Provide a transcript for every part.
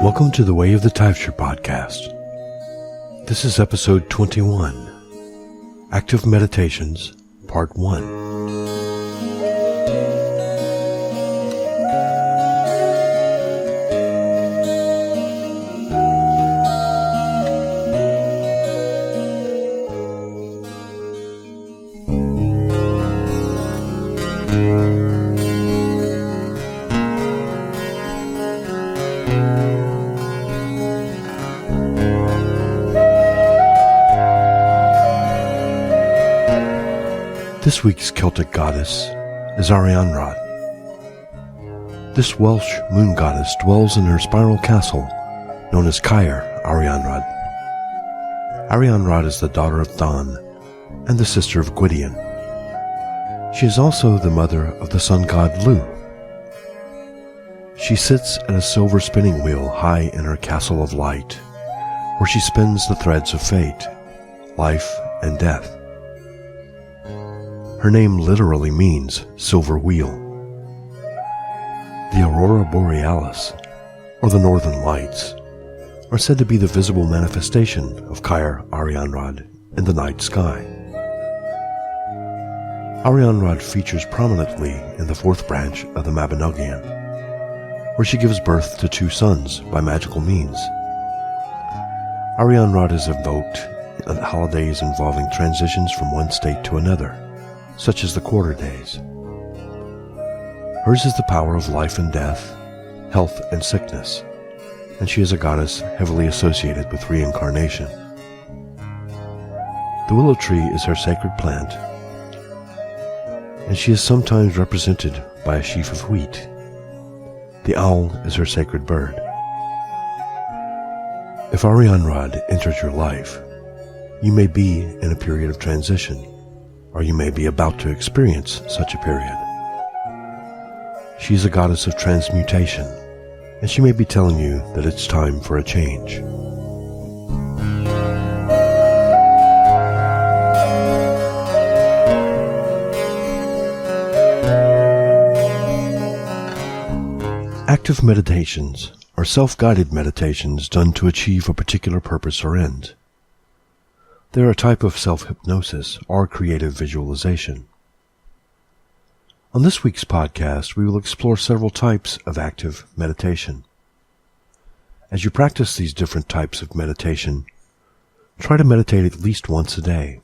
Welcome to the Way of the Taibhsear podcast. This is episode 21, Active Meditations, Part 1. This week's Celtic goddess is Arianrhod. This Welsh moon goddess dwells in her spiral castle known as Caer Arianrhod. Arianrhod is the daughter of Don and the sister of Gwydion. She is also the mother of the sun god Lugh. She sits at a silver spinning wheel high in her castle of light, where she spins the threads of fate, life, and death. Her name literally means silver wheel. The aurora borealis, or the northern lights, are said to be the visible manifestation of Caer Arianrhod in the night sky. Arianrhod features prominently in the fourth branch of the Mabinogion, where she gives birth to two sons by magical means. Arianrhod is invoked on holidays involving transitions from one state to another, such as the quarter days. Hers is the power of life and death, health and sickness, and she is a goddess heavily associated with reincarnation. The willow tree is her sacred plant, and she is sometimes represented by a sheaf of wheat. The owl is her sacred bird. If Arianrhod enters your life, you may be in a period of transition, or you may be about to experience such a period. She is a goddess of transmutation, and she may be telling you that it's time for a change. Active meditations are self-guided meditations done to achieve a particular purpose or end. They are a type of self-hypnosis or creative visualization. On this week's podcast, we will explore several types of active meditation. As you practice these different types of meditation, try to meditate at least once a day.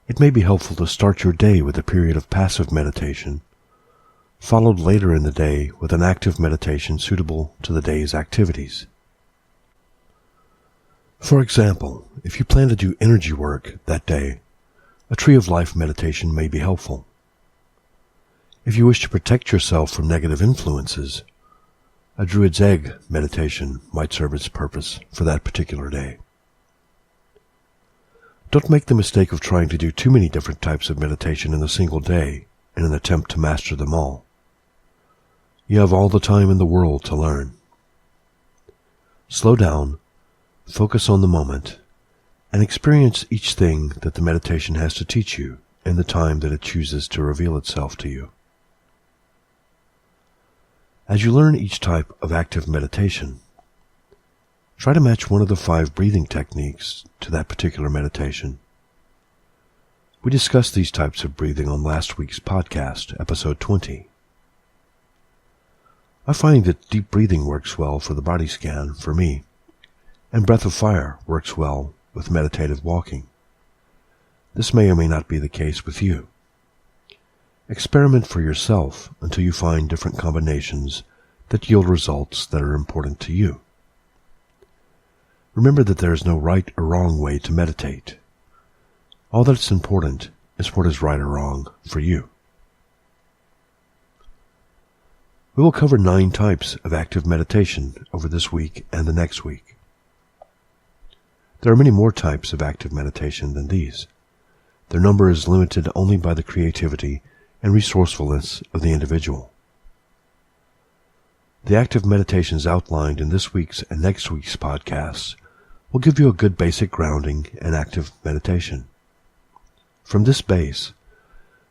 It may be helpful to start your day with a period of passive meditation, followed later in the day with an active meditation suitable to the day's activities. For example, if you plan to do energy work that day, a Tree of Life meditation may be helpful. If you wish to protect yourself from negative influences, a Druid's Egg meditation might serve its purpose for that particular day. Don't make the mistake of trying to do too many different types of meditation in a single day in an attempt to master them all. You have all the time in the world to learn. Slow down, focus on the moment, and experience each thing that the meditation has to teach you in the time that it chooses to reveal itself to you. As you learn each type of active meditation, try to match one of the 5 breathing techniques to that particular meditation. We discussed these types of breathing on last week's podcast, episode 20. I find that deep breathing works well for the body scan for me, and breath of fire works well with meditative walking. This may or may not be the case with you. Experiment for yourself until you find different combinations that yield results that are important to you. Remember that there is no right or wrong way to meditate. All that's important is what is right or wrong for you. We will cover 9 types of active meditation over this week and the next week. There are many more types of active meditation than these. Their number is limited only by the creativity and resourcefulness of the individual. The active meditations outlined in this week's and next week's podcasts will give you a good basic grounding in active meditation. From this base,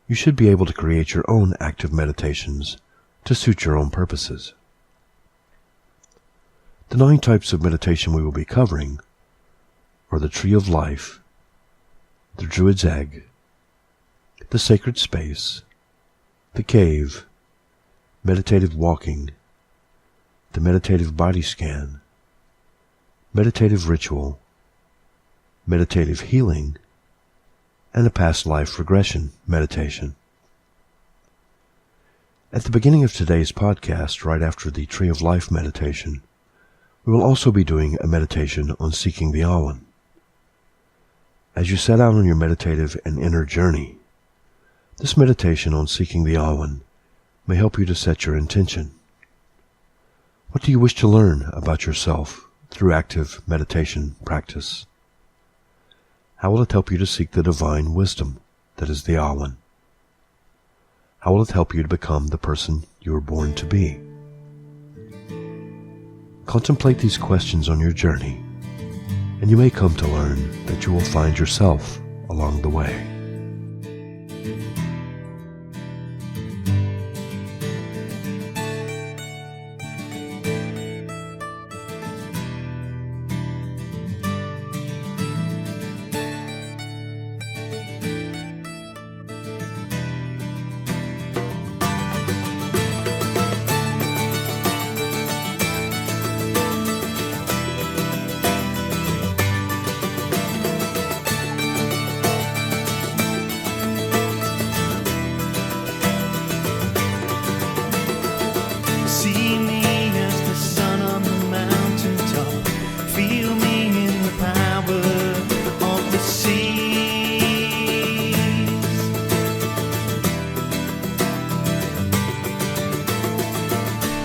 you should be able to create your own active meditations to suit your own purposes. The 9 types of meditation we will be covering are the Tree of Life, the Druid's Egg, the Sacred Space, the Cave, Meditative Walking, the Meditative Body Scan, Meditative Ritual, Meditative Healing, and a Past Life Regression Meditation. At the beginning of today's podcast, right after the Tree of Life meditation, we will also be doing a meditation on seeking the Awen. As you set out on your meditative and inner journey, this meditation on seeking the Awen may help you to set your intention. What do you wish to learn about yourself through active meditation practice? How will it help you to seek the divine wisdom that is the Awen? How will it help you to become the person you were born to be? Contemplate these questions on your journey, and you may come to learn that you will find yourself along the way.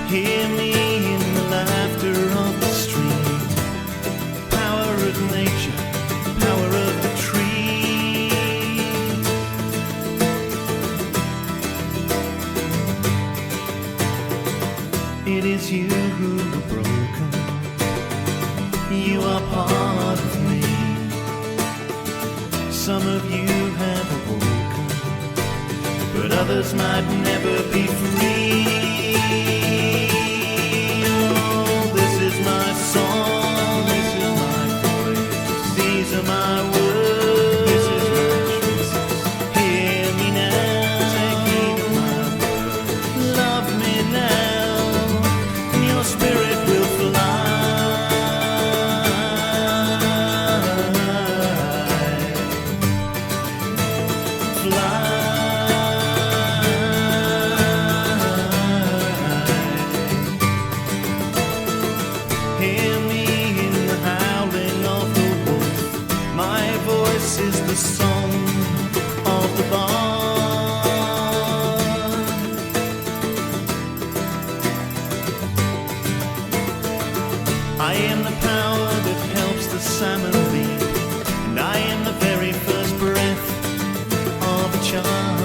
Hear me in the laughter of the stream, power of nature, power of the tree. It is you who are broken, you are part of me. Some of you have awoken, but others might never be free. My song, this is my voice, these are my words, this is my truth. Hear me now, take heed of my words. Love me now, and your spirit will fly. Fly. Hear me in the howling of the wolf. My voice is the song of the barn. I am the power that helps the salmon leap, and I am the very first breath of a child.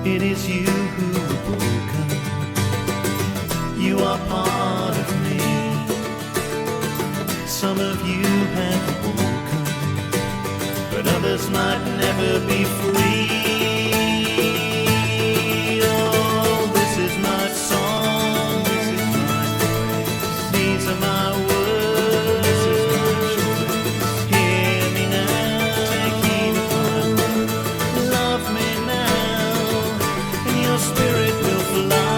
It is you who are broken, you are part of me. Some of you have awoken, but others might never be free. Oh, this is my song, this is my voice, these are my words, this is my truth. Hear me now, take heed of my words. Love me now, your spirit will fly.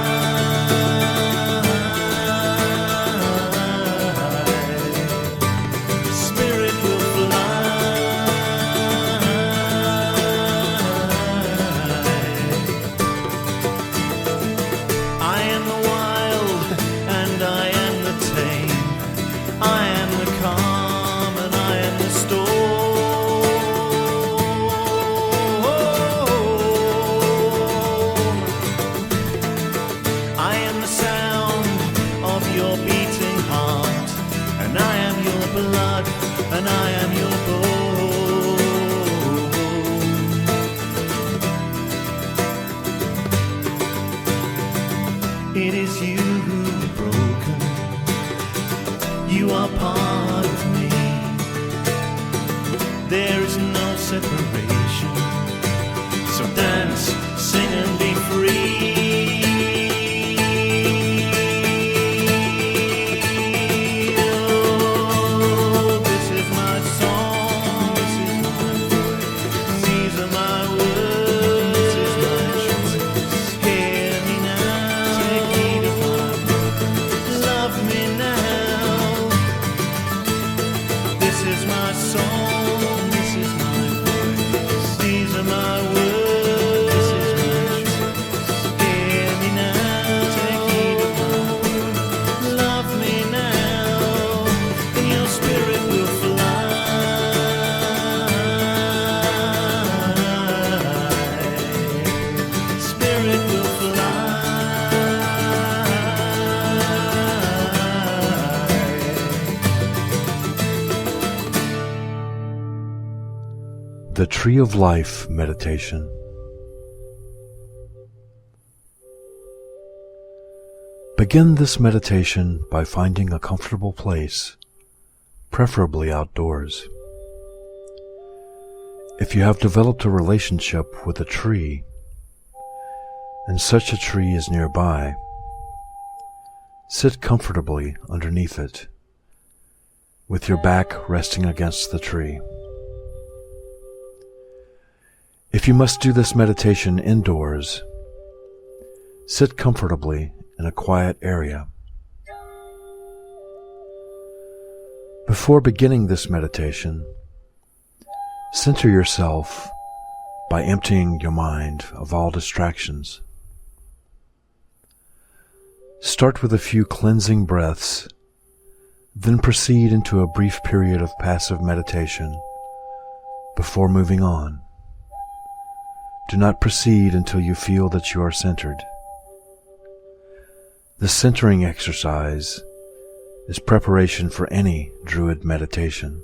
Spirit will fly. I am the wild and I am the tame. I am the calm and I am the storm. I am the sound of your beating heart, and I am your blood, and I am your bone. It is you who are broken, you are part of me. There is no separation, so dance, sing and be free. Oh, this is my song, this is my voice, these are my words, this is my choice. Hear me now, take heed of my words, love me now. This is my song, this is my voice, these are my words, this is my choice. Hear me now, take heed of my words, love me now, and your spirit will fly. Spirit will fly. The Tree of Life Meditation. Begin this meditation by finding a comfortable place, preferably outdoors. If you have developed a relationship with a tree, and such a tree is nearby, sit comfortably underneath it, with your back resting against the tree. If you must do this meditation indoors, sit comfortably in a quiet area. Before beginning this meditation, center yourself by emptying your mind of all distractions. Start with a few cleansing breaths, then proceed into a brief period of passive meditation before moving on. Do not proceed until you feel that you are centered. The centering exercise is preparation for any Druid meditation.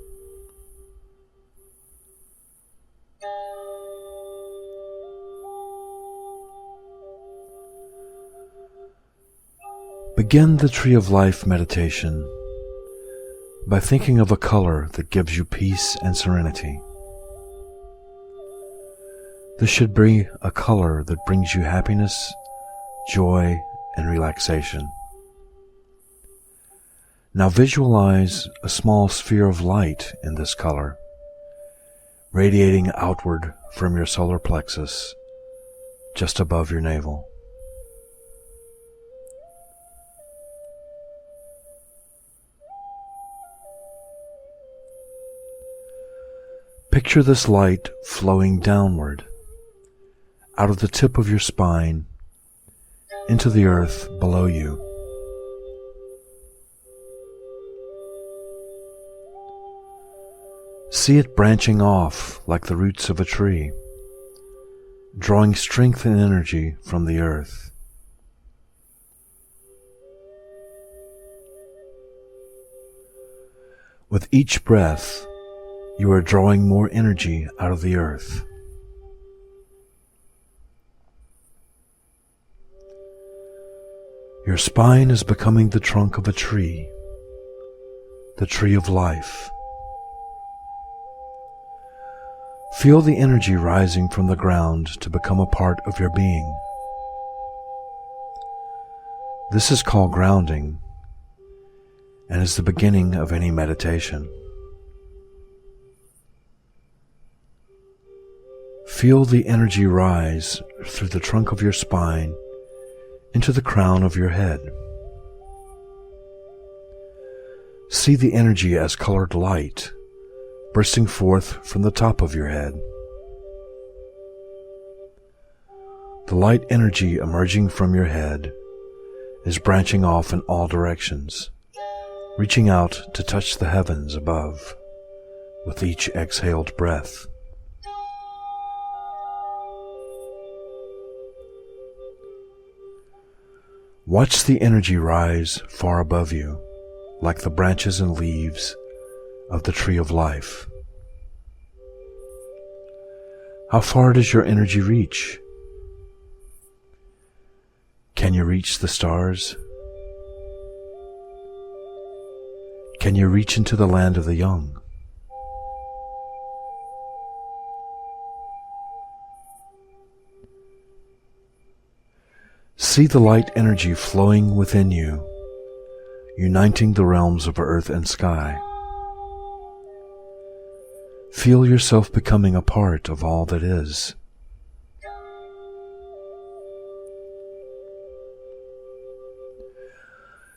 Begin the Tree of Life meditation by thinking of a color that gives you peace and serenity. This should be a color that brings you happiness, joy, and relaxation. Now visualize a small sphere of light in this color, radiating outward from your solar plexus, just above your navel. Picture this light flowing downward, out of the tip of your spine, into the earth below you. See it branching off like the roots of a tree, drawing strength and energy from the earth. With each breath, you are drawing more energy out of the earth. Your spine is becoming the trunk of a tree, the tree of life. Feel the energy rising from the ground to become a part of your being. This is called grounding and is the beginning of any meditation. Feel the energy rise through the trunk of your spine into the crown of your head. See the energy as colored light bursting forth from the top of your head. The light energy emerging from your head is branching off in all directions, reaching out to touch the heavens above with each exhaled breath. Watch the energy rise far above you, like the branches and leaves of the tree of life. How far does your energy reach? Can you reach the stars? Can you reach into the land of the young? See the light energy flowing within you, uniting the realms of earth and sky. Feel yourself becoming a part of all that is.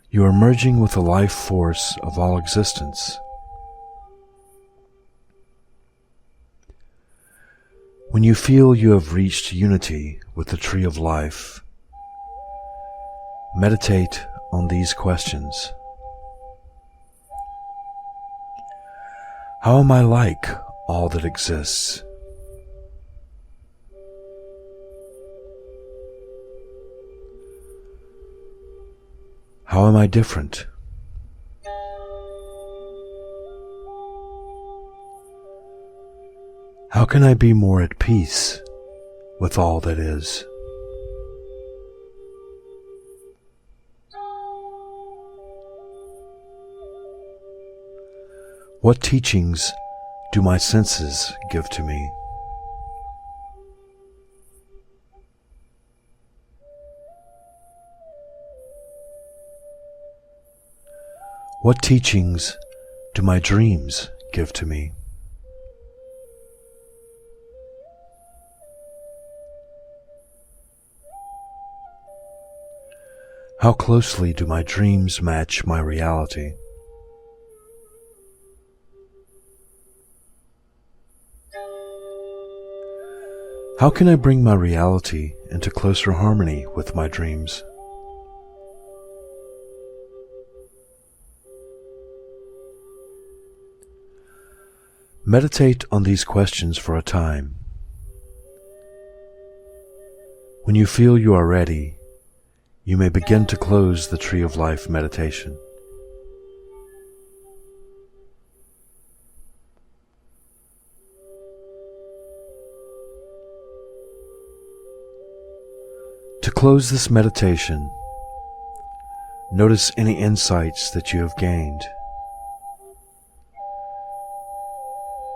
You are merging with the life force of all existence. When you feel you have reached unity with the tree of life, meditate on these questions. How am I like all that exists? How am I different? How can I be more at peace with all that is? What teachings do my senses give to me? What teachings do my dreams give to me? How closely do my dreams match my reality? How can I bring my reality into closer harmony with my dreams? Meditate on these questions for a time. When you feel you are ready, you may begin to close the Tree of Life meditation. To close this meditation, notice any insights that you have gained.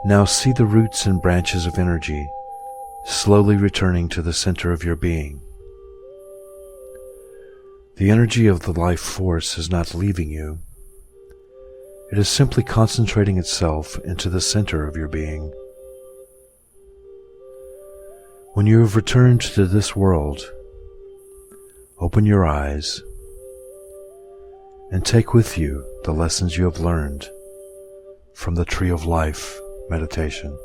Now see the roots and branches of energy slowly returning to the center of your being. The energy of the life force is not leaving you. It is simply concentrating itself into the center of your being. When you have returned to this world, open your eyes and take with you the lessons you have learned from the Tree of Life meditation.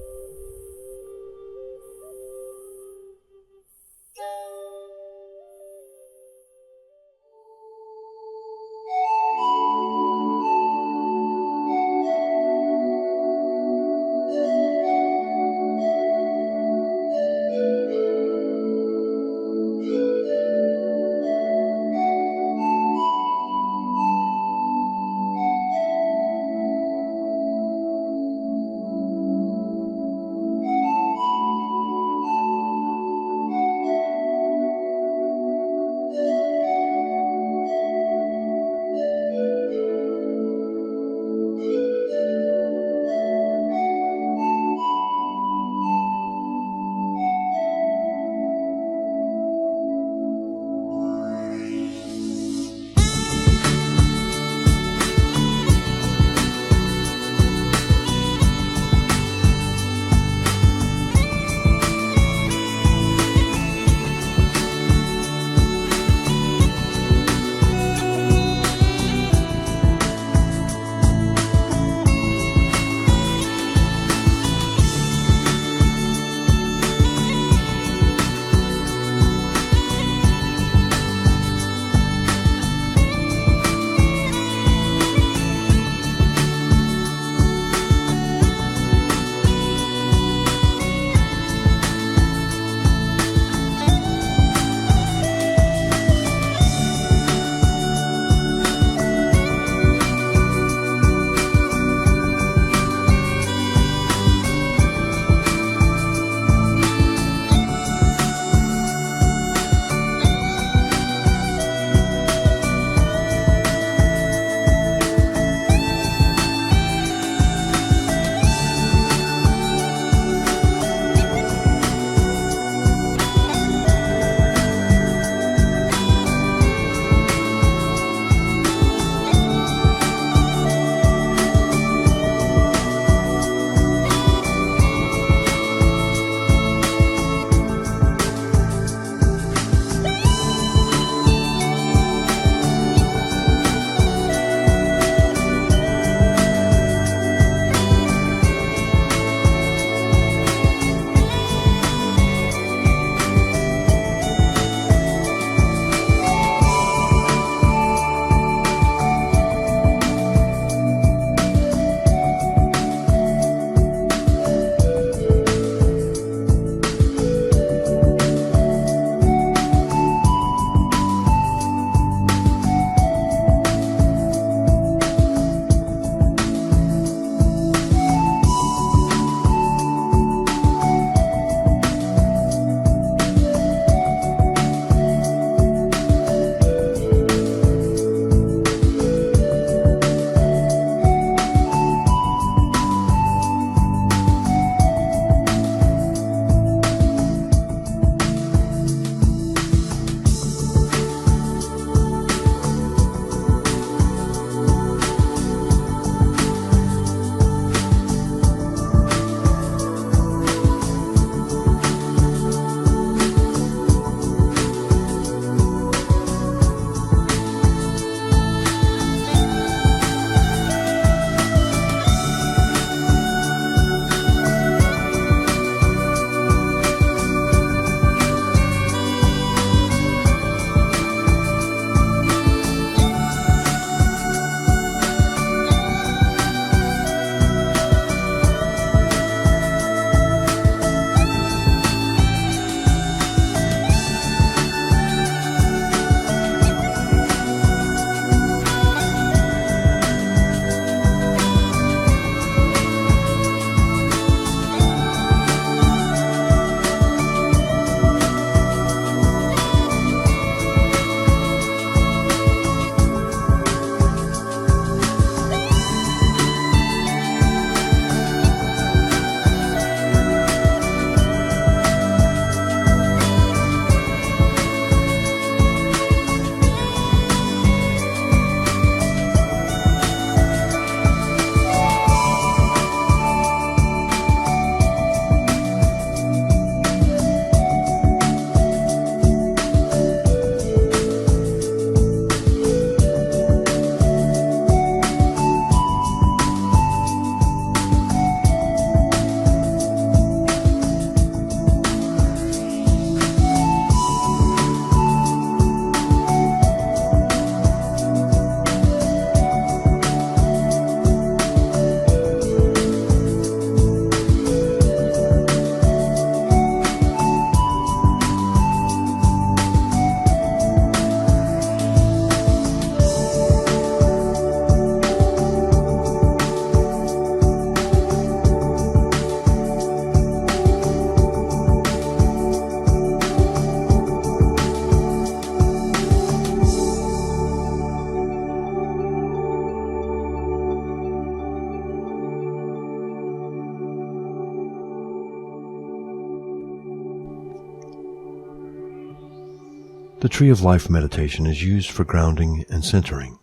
The Tree of Life meditation is used for grounding and centering.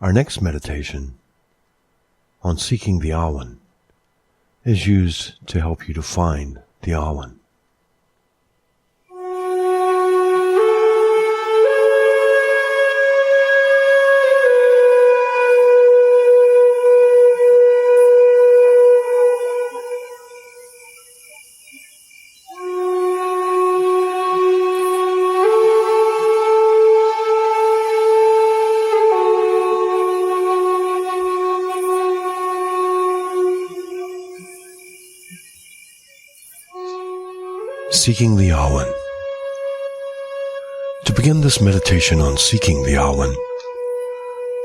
Our next meditation, on seeking the Awan, is used to help you to find the Awan. Seeking the Awan. To begin this meditation on seeking the Awan,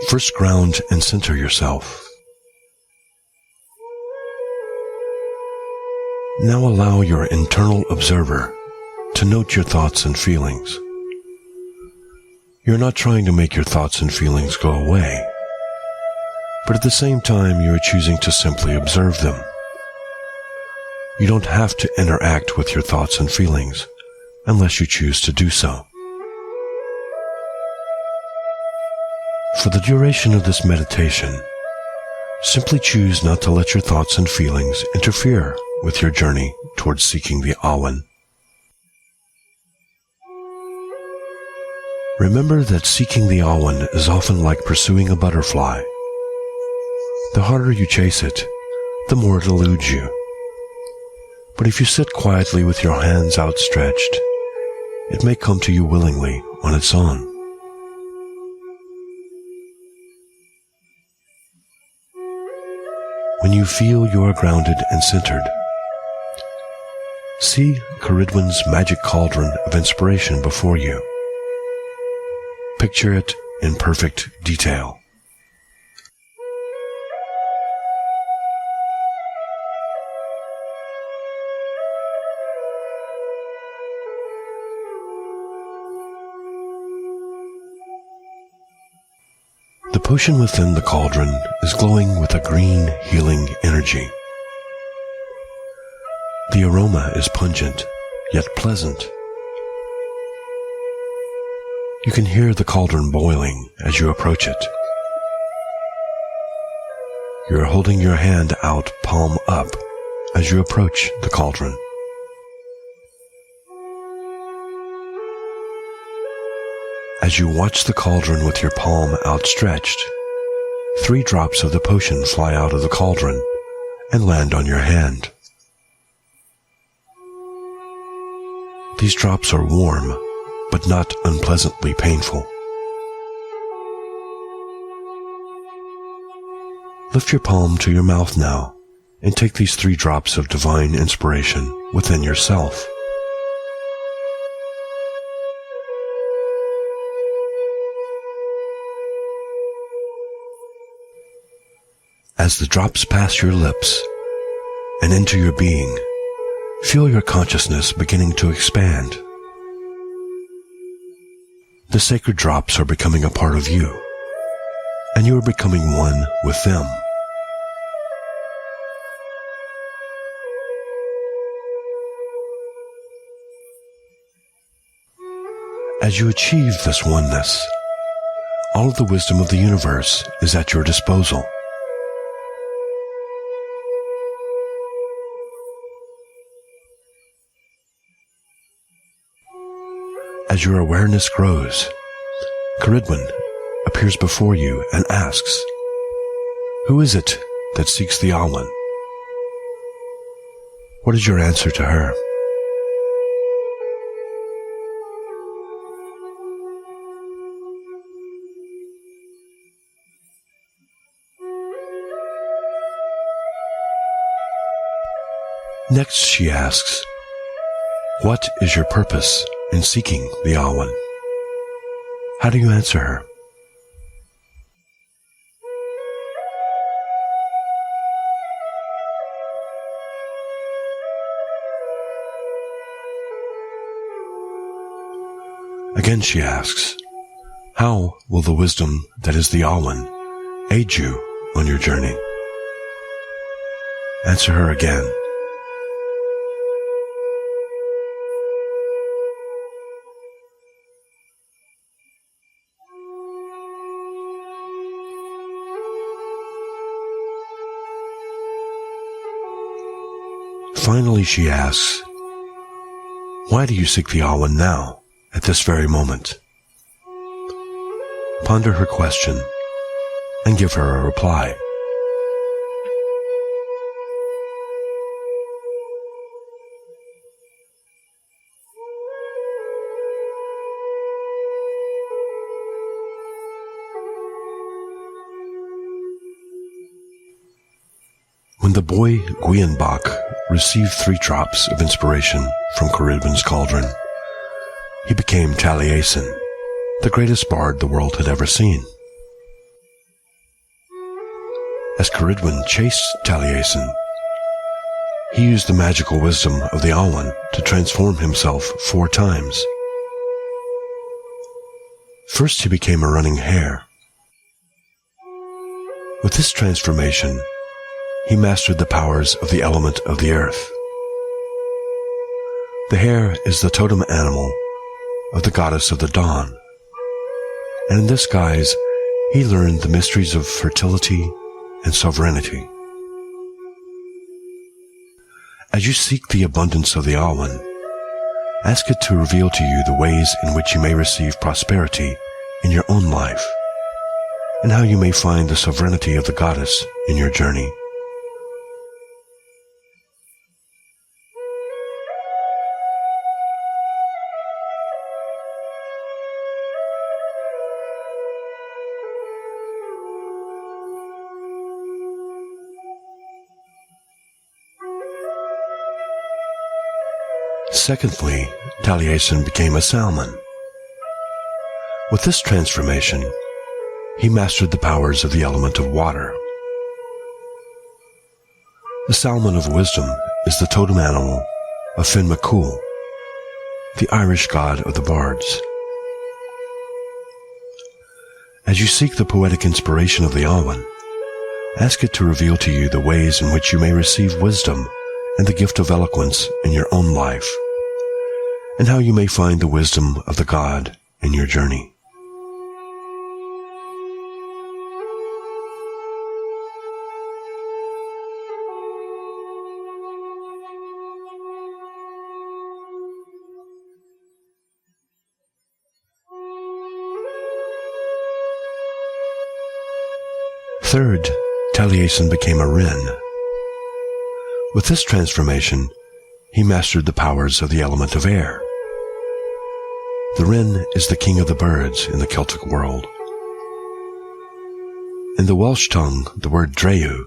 first ground and center yourself. Now allow your internal observer to note your thoughts and feelings. You're not trying to make your thoughts and feelings go away, but at the same time you are choosing to simply observe them. You don't have to interact with your thoughts and feelings unless you choose to do so. For the duration of this meditation, simply choose not to let your thoughts and feelings interfere with your journey towards seeking the Awan. Remember that seeking the Awan is often like pursuing a butterfly. The harder you chase it, the more it eludes you. But if you sit quietly with your hands outstretched, it may come to you willingly on its own. When you feel you are grounded and centered, see Caridwen's magic cauldron of inspiration before you. Picture it in perfect detail. The potion within the cauldron is glowing with a green, healing energy. The aroma is pungent, yet pleasant. You can hear the cauldron boiling as you approach it. You are holding your hand out, palm up, as you approach the cauldron. As you watch the cauldron with your palm outstretched, 3 drops of the potion fly out of the cauldron and land on your hand. These drops are warm, but not unpleasantly painful. Lift your palm to your mouth now and take these 3 drops of divine inspiration within yourself. As the drops pass your lips and into your being, feel your consciousness beginning to expand. The sacred drops are becoming a part of you, and you are becoming one with them. As you achieve this oneness, all of the wisdom of the universe is at your disposal. As your awareness grows, Caridwen appears before you and asks, "Who is it that seeks the Awan?" What is your answer to her? Next she asks, "What is your purpose in seeking the Awan?" How do you answer her? Again she asks, "How will the wisdom that is the Awan aid you on your journey?" Answer her again. Finally she asks, "Why do you seek the Awan now, at this very moment?" Ponder her question and give her a reply. When the boy Gwienbach received 3 drops of inspiration from Caridwen's cauldron, he became Taibhsear, the greatest bard the world had ever seen. As Caridwen chased Taibhsear, he used the magical wisdom of the Awan to transform himself 4 times. First he became a running hare. With this transformation, he mastered the powers of the element of the earth. The hare is the totem animal of the goddess of the dawn, and in this guise he learned the mysteries of fertility and sovereignty. As you seek the abundance of the Awan, ask it to reveal to you the ways in which you may receive prosperity in your own life, and how you may find the sovereignty of the goddess in your journey. Secondly, Taibhsear became a salmon. With this transformation, he mastered the powers of the element of water. The salmon of wisdom is the totem animal of Finn McCool, the Irish god of the bards. As you seek the poetic inspiration of the Awan, ask it to reveal to you the ways in which you may receive wisdom and the gift of eloquence in your own life, and how you may find the wisdom of the God in your journey. Third, Taibhsear became a wren. With this transformation, he mastered the powers of the element of air. The wren is the king of the birds in the Celtic world. In the Welsh tongue, the word dreu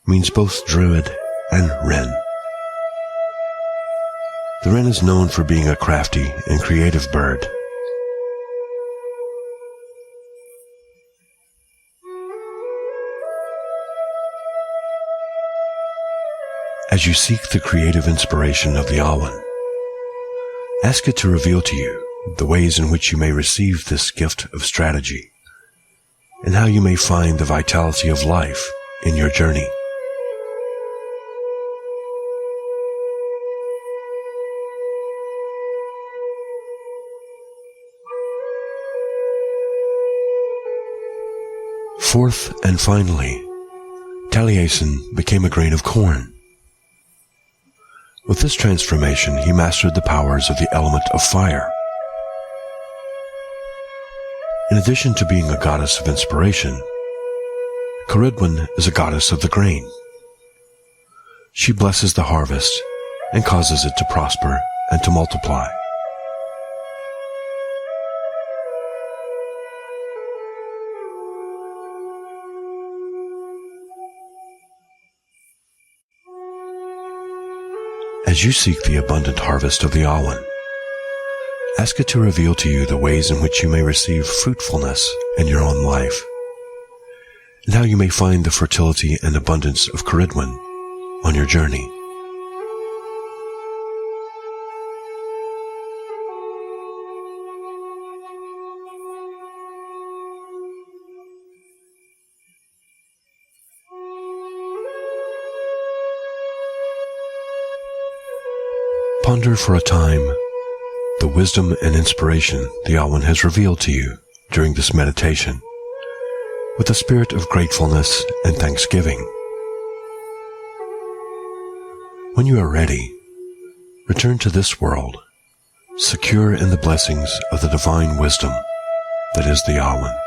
means both druid and wren. The wren is known for being a crafty and creative bird. As you seek the creative inspiration of the Awan, ask it to reveal to you the ways in which you may receive this gift of strategy, and how you may find the vitality of life in your journey. Fourth and finally, Taibhsear became a grain of corn. With this transformation, he mastered the powers of the element of fire. In addition to being a goddess of inspiration, Caridwen is a goddess of the grain. She blesses the harvest and causes it to prosper and to multiply. As you seek the abundant harvest of the Awan, ask it to reveal to you the ways in which you may receive fruitfulness in your own life, and how you may find the fertility and abundance of Caridwen on your journey. Ponder for a time the wisdom and inspiration the Awan has revealed to you during this meditation, with a spirit of gratefulness and thanksgiving. When you are ready, return to this world, secure in the blessings of the divine wisdom that is the Awan.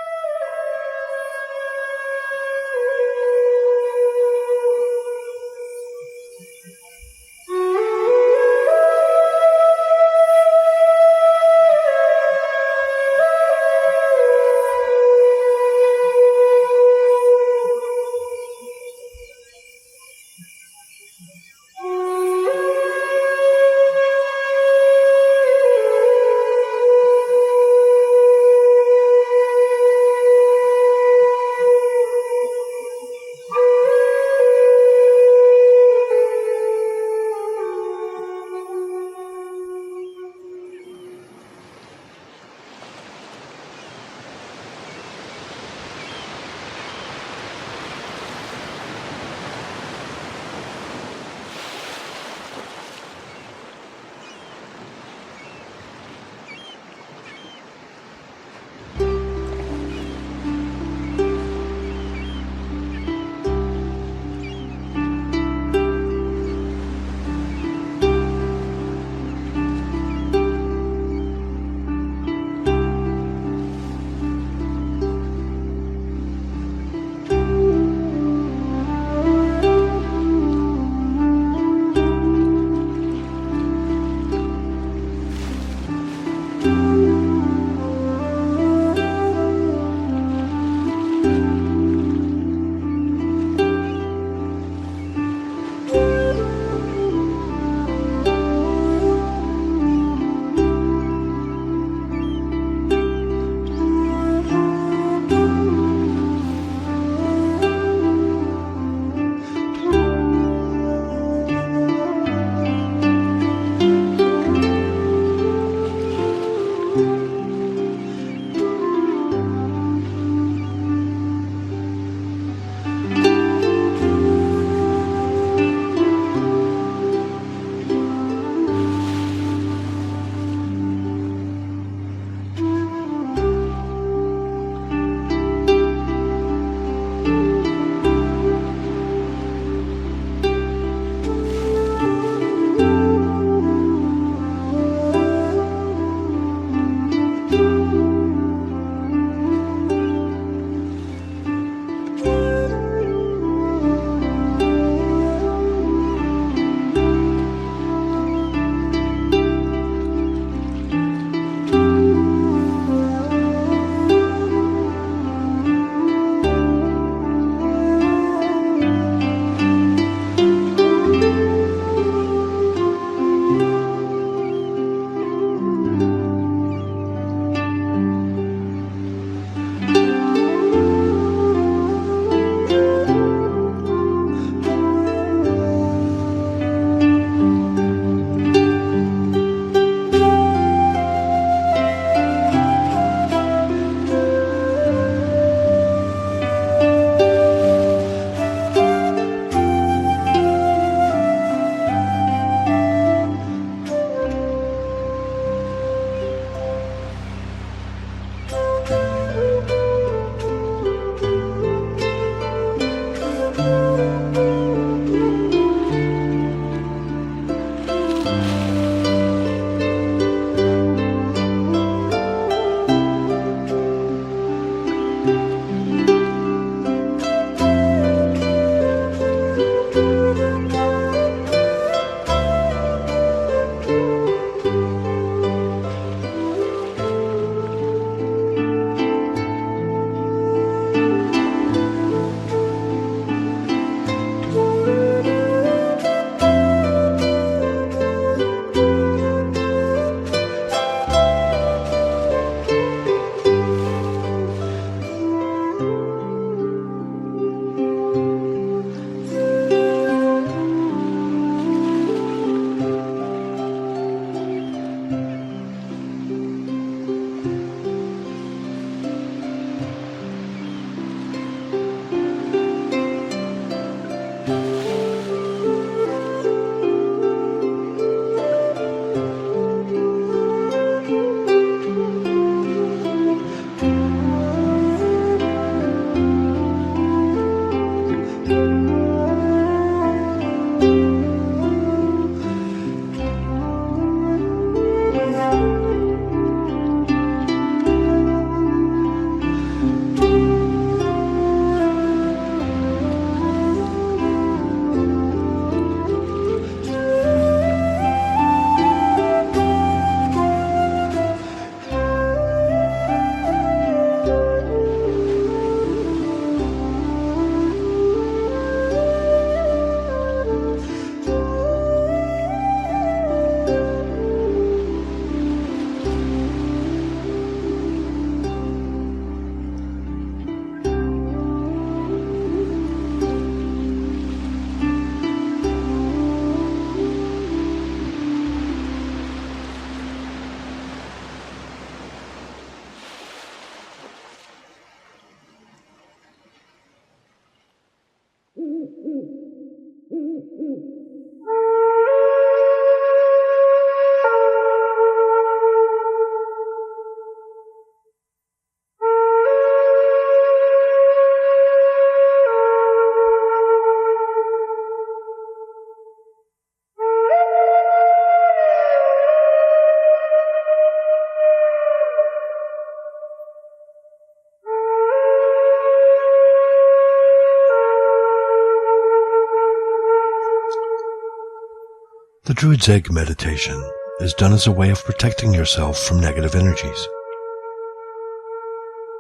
The Druid's Egg meditation is done as a way of protecting yourself from negative energies.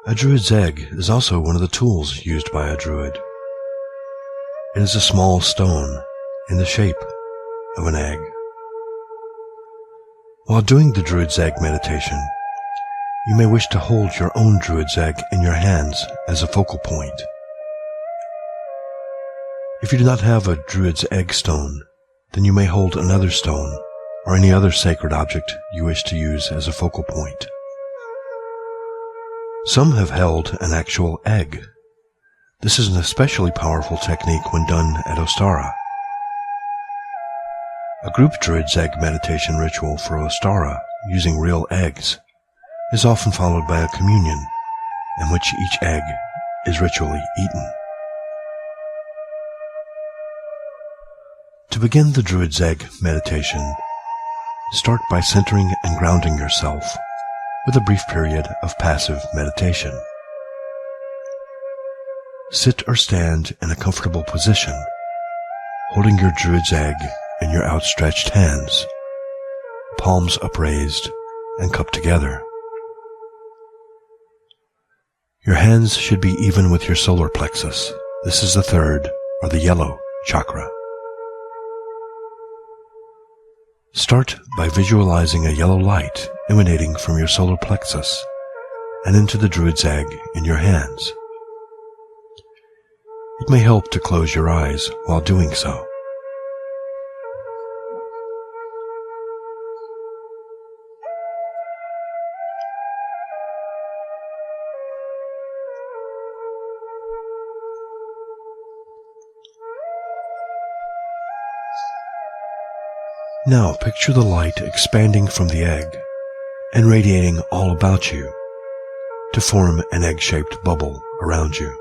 A Druid's Egg is also one of the tools used by a Druid. It is a small stone in the shape of an egg. While doing the Druid's Egg meditation, you may wish to hold your own Druid's Egg in your hands as a focal point. If you do not have a Druid's Egg stone, then you may hold another stone or any other sacred object you wish to use as a focal point. Some have held an actual egg. This is an especially powerful technique when done at Ostara. A group Druid's Egg meditation ritual for Ostara using real eggs is often followed by a communion in which each egg is ritually eaten. To begin the Druid's Egg meditation, start by centering and grounding yourself with a brief period of passive meditation. Sit or stand in a comfortable position, holding your Druid's Egg in your outstretched hands, palms upraised and cupped together. Your hands should be even with your solar plexus. This is the third, or the yellow, chakra. Start by visualizing a yellow light emanating from your solar plexus and into the Druid's Egg in your hands. It may help to close your eyes while doing so. Now picture the light expanding from the egg and radiating all about you to form an egg-shaped bubble around you.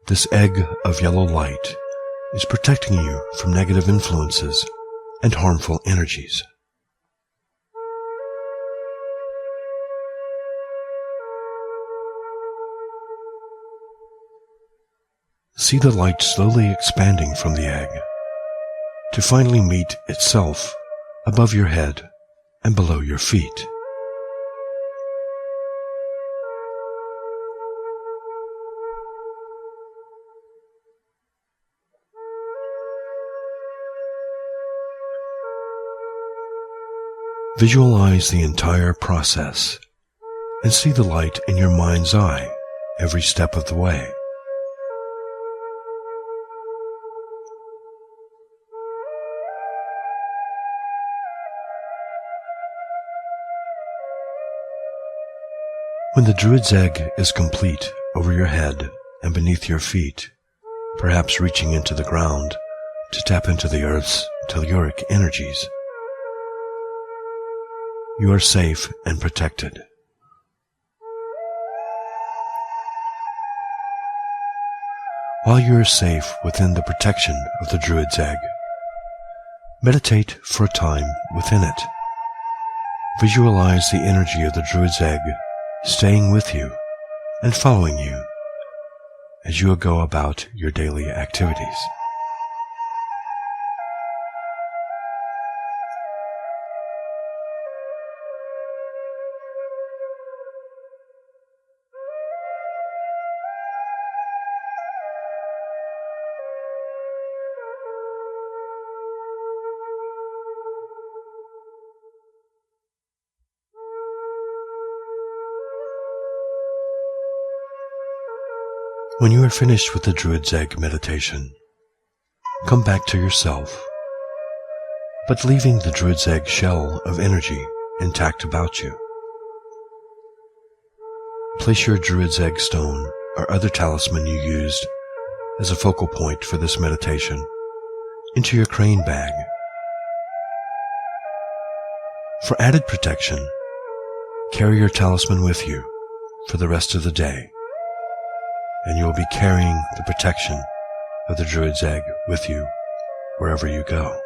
This egg of yellow light is protecting you from negative influences and harmful energies. See the light slowly expanding from the egg to finally meet itself above your head and below your feet. Visualize the entire process and see the light in your mind's eye every step of the way. When the Druid's Egg is complete over your head and beneath your feet, perhaps reaching into the ground to tap into the Earth's telluric energies, you are safe and protected. While you are safe within the protection of the Druid's Egg, meditate for a time within it. Visualize the energy of the Druid's Egg staying with you and following you as you go about your daily activities. When you are finished with the Druid's Egg meditation, come back to yourself, but leaving the Druid's Egg shell of energy intact about you. Place your Druid's Egg stone or other talisman you used as a focal point for this meditation into your crane bag. For added protection, carry your talisman with you for the rest of the day, and you will be carrying the protection of the Druid's egg with you wherever you go.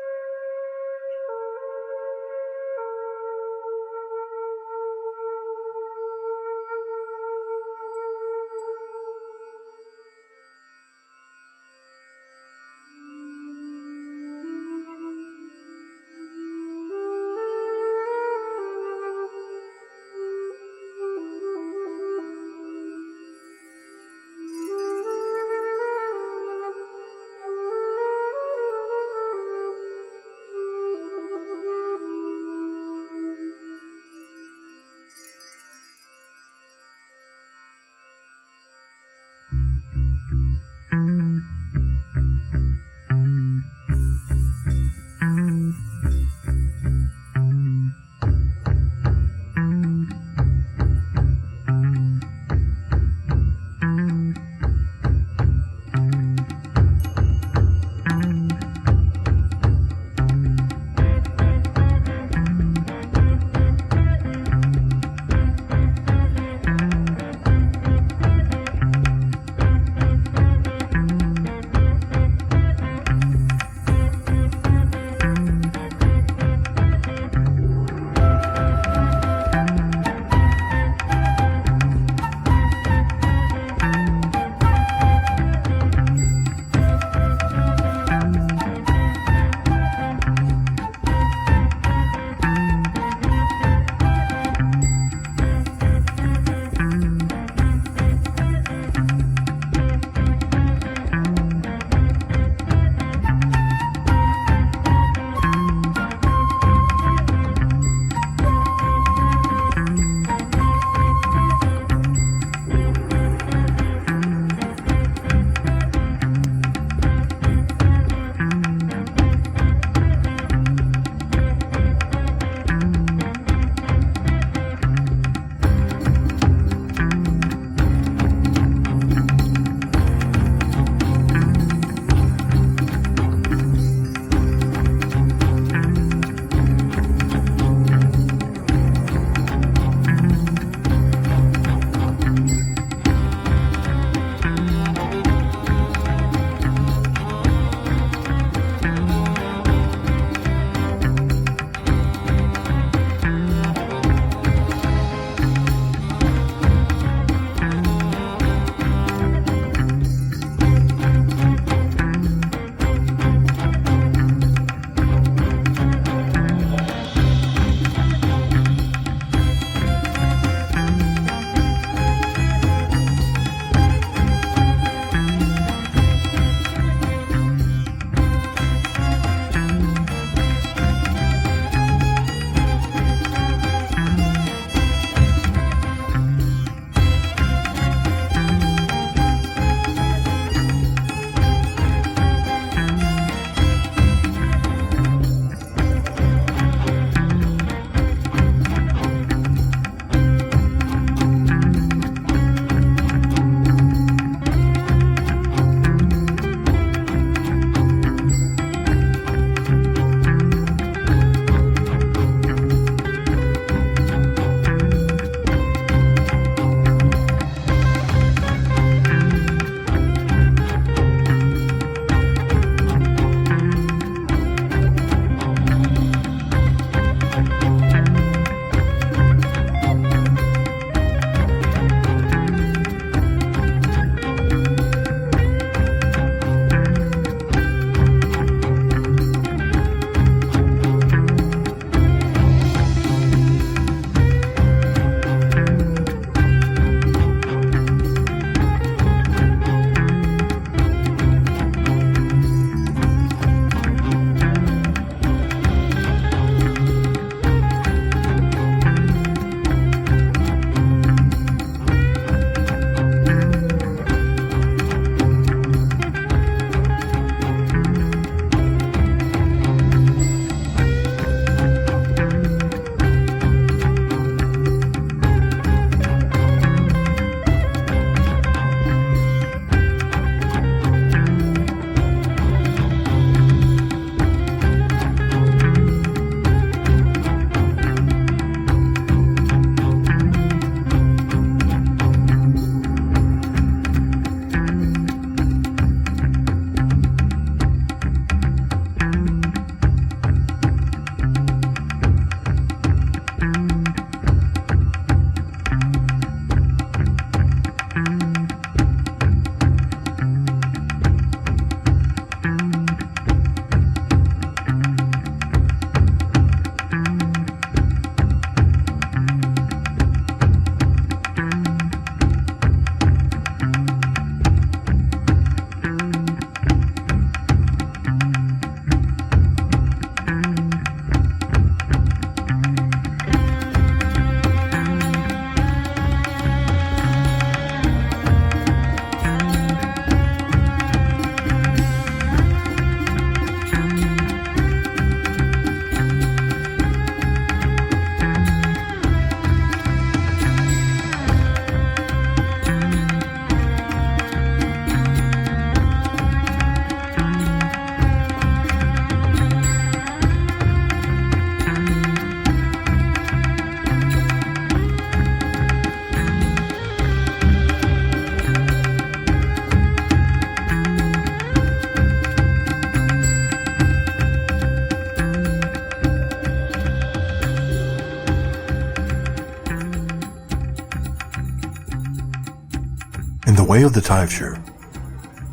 In the way of the Taibhsear,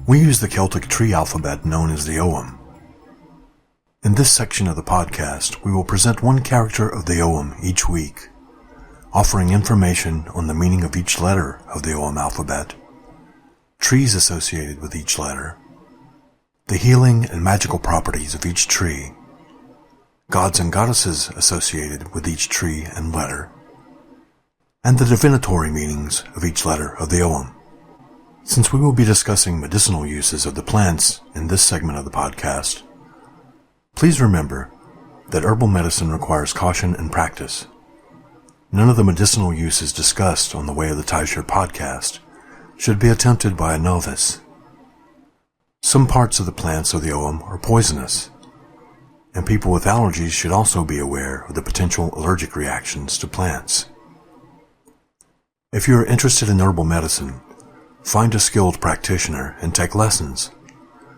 we use the Celtic tree alphabet known as the Ogham. In this section of the podcast, we will present one character of the Ogham each week, offering information on the meaning of each letter of the Ogham alphabet, trees associated with each letter, the healing and magical properties of each tree, gods and goddesses associated with each tree and letter, and the divinatory meanings of each letter of the Ogham. Since we will be discussing medicinal uses of the plants in this segment of the podcast, please remember that herbal medicine requires caution and practice. None of the medicinal uses discussed on the Way of the Taibhsear podcast should be attempted by a novice. Some parts of the plants of the Ogham are poisonous, and people with allergies should also be aware of the potential allergic reactions to plants. If you are interested in herbal medicine, find a skilled practitioner and take lessons.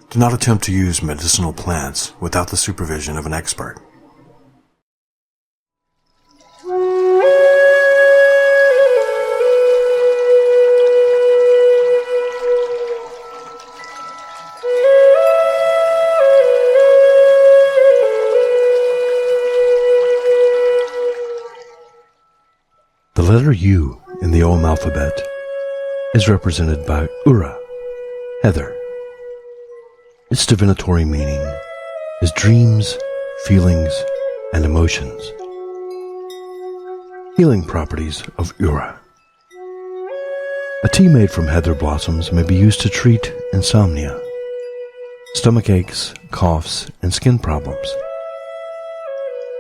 Do not attempt to use medicinal plants without the supervision of an expert. The letter U in the Ogham alphabet is represented by Ura, heather. Its divinatory meaning is dreams, feelings, and emotions. Healing properties of Ura. A tea made from heather blossoms may be used to treat insomnia, stomach aches, coughs, and skin problems.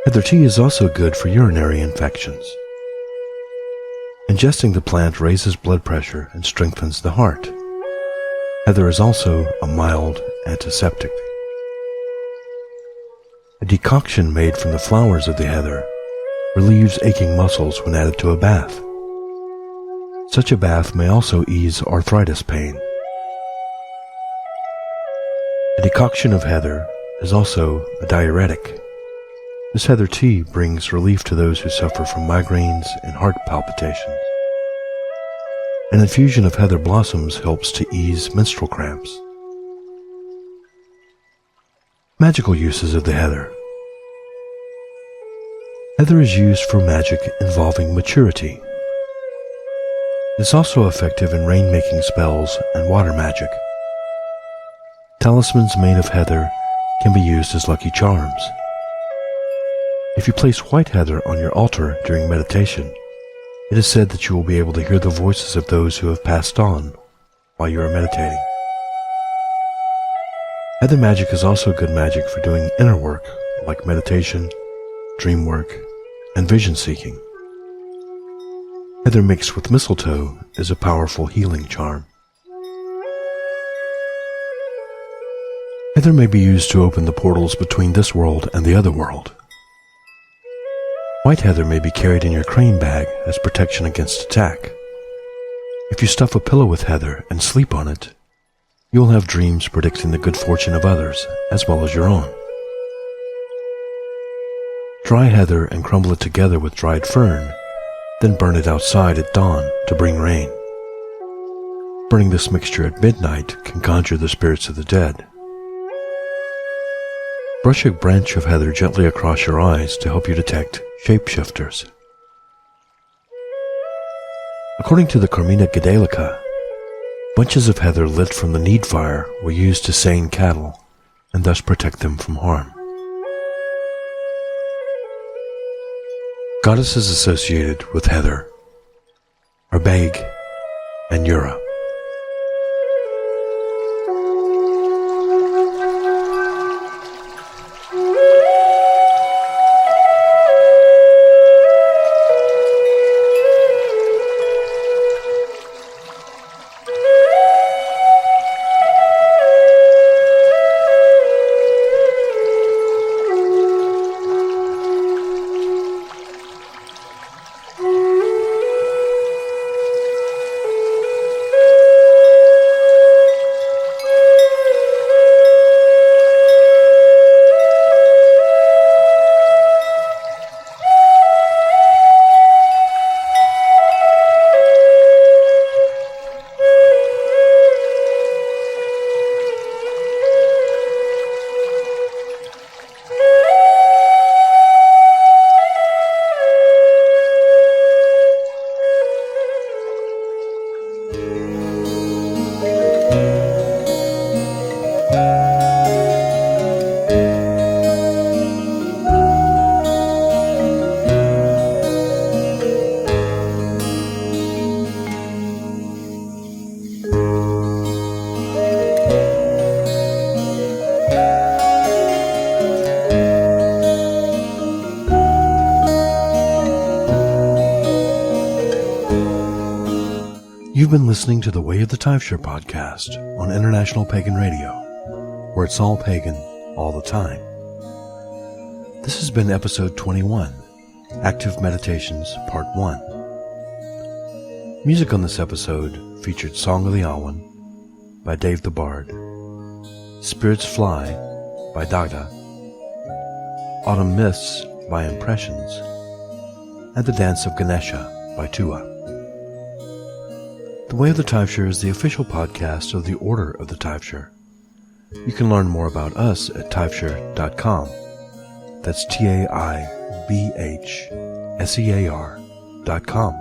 Heather tea is also good for urinary infections. Ingesting the plant raises blood pressure and strengthens the heart. Heather is also a mild antiseptic. A decoction made from the flowers of the heather relieves aching muscles when added to a bath. Such a bath may also ease arthritis pain. A decoction of heather is also a diuretic. This heather tea brings relief to those who suffer from migraines and heart palpitations. An infusion of heather blossoms helps to ease menstrual cramps. Magical uses of the heather. Heather is used for magic involving maturity. It is also effective in rain-making spells and water magic. Talismans made of heather can be used as lucky charms. If you place white heather on your altar during meditation, it is said that you will be able to hear the voices of those who have passed on while you are meditating. Heather magic is also good magic for doing inner work like meditation, dream work, and vision seeking. Heather mixed with mistletoe is a powerful healing charm. Heather may be used to open the portals between this world and the other world. White heather may be carried in your crane bag as protection against attack. If you stuff a pillow with heather and sleep on it, you will have dreams predicting the good fortune of others as well as your own. Dry heather and crumble it together with dried fern, then burn it outside at dawn to bring rain. Burning this mixture at midnight can conjure the spirits of the dead. Brush a branch of heather gently across your eyes to help you detect shapeshifters. According to the Carmina Gadelica, bunches of heather lit from the need fire were used to seine cattle and thus protect them from harm. Goddesses associated with heather are Beg and Ura. You've been listening to the Way of the Taibhsear podcast on International Pagan Radio, where it's all pagan all the time. This has been episode 21, Active Meditations Part 1. Music on this episode featured Song of the Awan by Dave the Bard, Spirits Fly by Dagda, Autumn Mists by Impressions, and The Dance of Ganesha by Tua. The Way of the Taibhsear is the official podcast of the Order of the Taibhsear. You can learn more about us at taibhsear.com. That's taibhsear.com.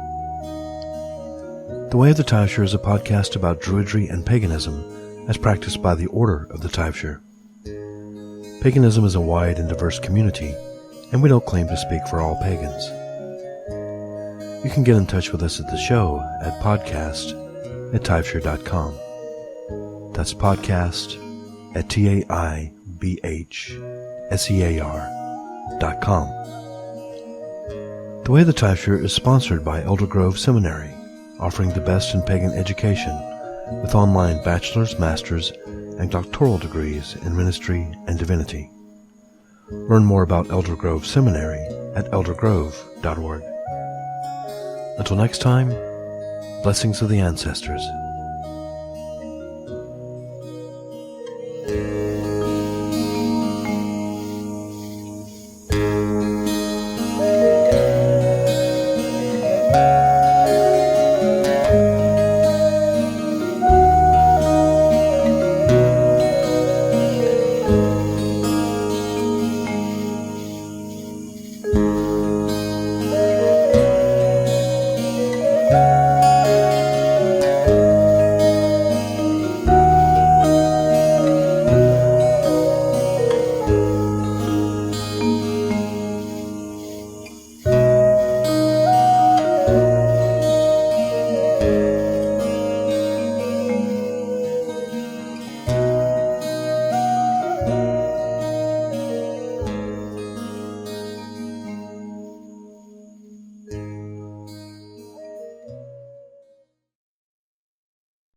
The Way of the Taibhsear is a podcast about Druidry and paganism as practiced by the Order of the Taibhsear. Paganism is a wide and diverse community, and we don't claim to speak for all pagans. You can get in touch with us at the show at podcast@taibhsear.com. That's podcast@taibhsear.com. The Way of the Taibhsear is sponsored by Elder Grove Seminary, offering the best in pagan education with online bachelor's, master's, and doctoral degrees in ministry and divinity. Learn more about Elder Grove Seminary at eldergrove.org. Until next time, blessings of the ancestors.